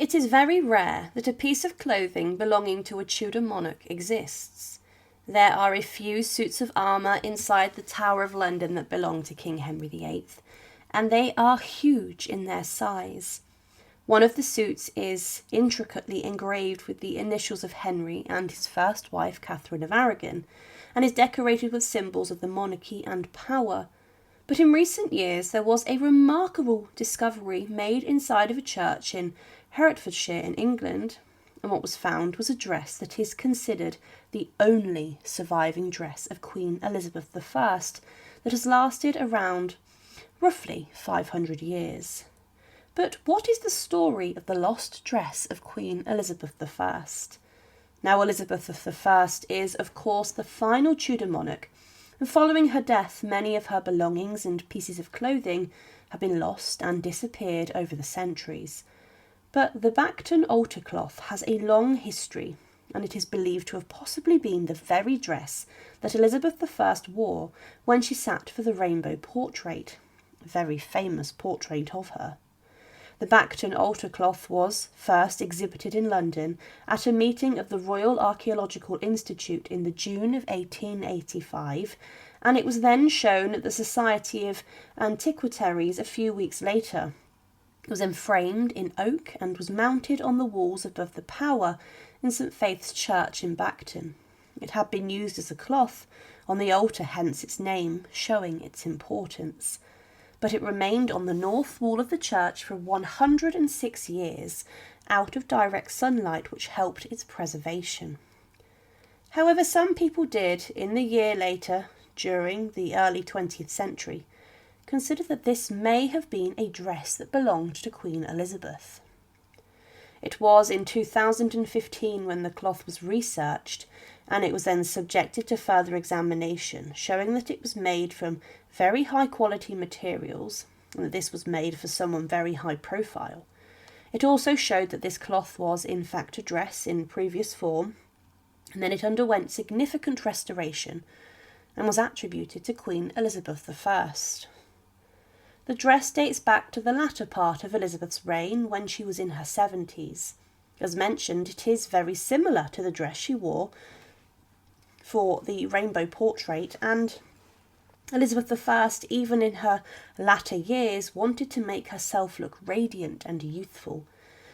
It is very rare that a piece of clothing belonging to a Tudor monarch exists. There are a few suits of armour inside the Tower of London that belong to King Henry VIII, and they are huge in their size. One of the suits is intricately engraved with the initials of Henry and his first wife, Catherine of Aragon, and is decorated with symbols of the monarchy and power. But in recent years there was a remarkable discovery made inside of a church in Herefordshire in England, and what was found was a dress that is considered the only surviving dress of Queen Elizabeth I that has lasted around roughly 500 years. But what is the story of the lost dress of Queen Elizabeth I? Now, Elizabeth I is, of course, the final Tudor monarch, and following her death, many of her belongings and pieces of clothing have been lost and disappeared over the centuries. But the Bacton altar cloth has a long history, and it is believed to have possibly been the very dress that Elizabeth I wore when she sat for the rainbow portrait, a very famous portrait of her. The Bacton altar cloth was first exhibited in London at a meeting of the Royal Archaeological Institute in the June of 1885, and it was then shown at the Society of Antiquaries a few weeks later. It was enframed in oak and was mounted on the walls above the Tower in St Faith's Church in Bacton. It had been used as a cloth on the altar, hence its name, showing its importance. But it remained on the north wall of the church for 106 years, out of direct sunlight, which helped its preservation. However, some people did, in the year later, during the early 20th century, consider that this may have been a dress that belonged to Queen Elizabeth. It was in 2015 when the cloth was researched, and it was then subjected to further examination, showing that it was made from very high quality materials, and that this was made for someone very high profile. It also showed that this cloth was in fact a dress in previous form, and then it underwent significant restoration and was attributed to Queen Elizabeth I. The dress dates back to the latter part of Elizabeth's reign, when she was in her 70s. As mentioned, it is very similar to the dress she wore for the rainbow portrait, and Elizabeth I, even in her latter years, wanted to make herself look radiant and youthful,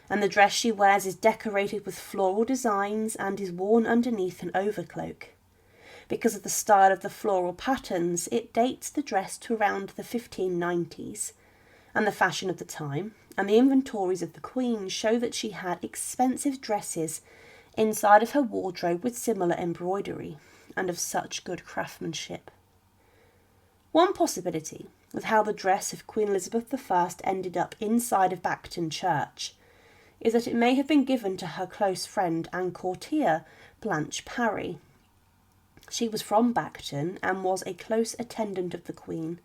and the dress she wears is decorated with floral designs and is worn underneath an overcloak. Because of the style of the floral patterns, it dates the dress to around the 1590s, and the fashion of the time and the inventories of the Queen show that she had expensive dresses inside of her wardrobe with similar embroidery and of such good craftsmanship. One possibility of how the dress of Queen Elizabeth I ended up inside of Bacton Church is that it may have been given to her close friend and courtier, Blanche Parry. She was from Bacton and was a close attendant of the Queen,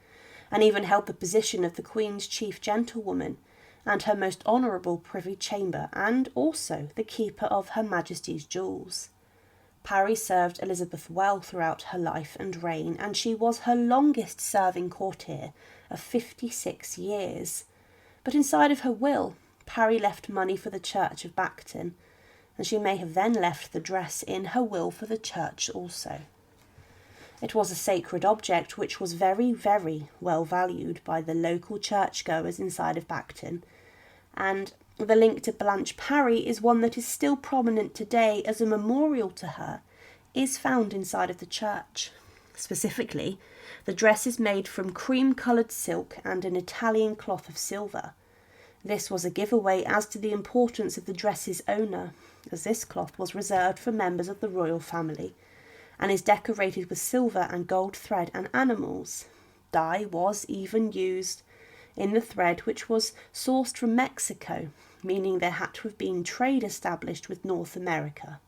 and even held the position of the Queen's chief gentlewoman and her most honourable privy chamber, and also the keeper of Her Majesty's jewels. Parry served Elizabeth well throughout her life and reign, and she was her longest-serving courtier of 56 years. But inside of her will, Parry left money for the church of Bacton, and she may have then left the dress in her will for the church also. It was a sacred object which was very, very well valued by the local churchgoers inside of Bacton, and the link to Blanche Parry is one that is still prominent today as a memorial to her is found inside of the church. Specifically, the dress is made from cream-coloured silk and an Italian cloth of silver. This was a giveaway as to the importance of the dress's owner, as this cloth was reserved for members of the royal family, and is decorated with silver and gold thread and animals. Dye was even used in the thread, which was sourced from Mexico, meaning there had to have been trade established with North America,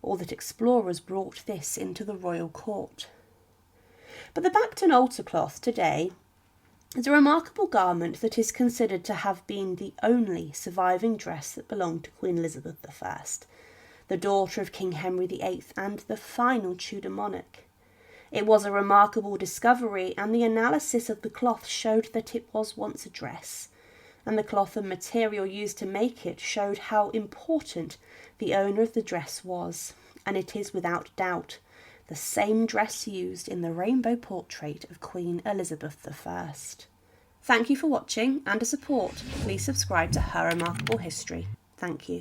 or that explorers brought this into the royal court. But the Bacton altar cloth today is a remarkable garment that is considered to have been the only surviving dress that belonged to Queen Elizabeth I, the daughter of King Henry VIII and the final Tudor monarch. It was a remarkable discovery, and the analysis of the cloth showed that it was once a dress, and the cloth and material used to make it showed how important the owner of the dress was, and it is without doubt the same dress used in the rainbow portrait of Queen Elizabeth I. Thank you for watching, and to support, please subscribe to Her Remarkable History. Thank you.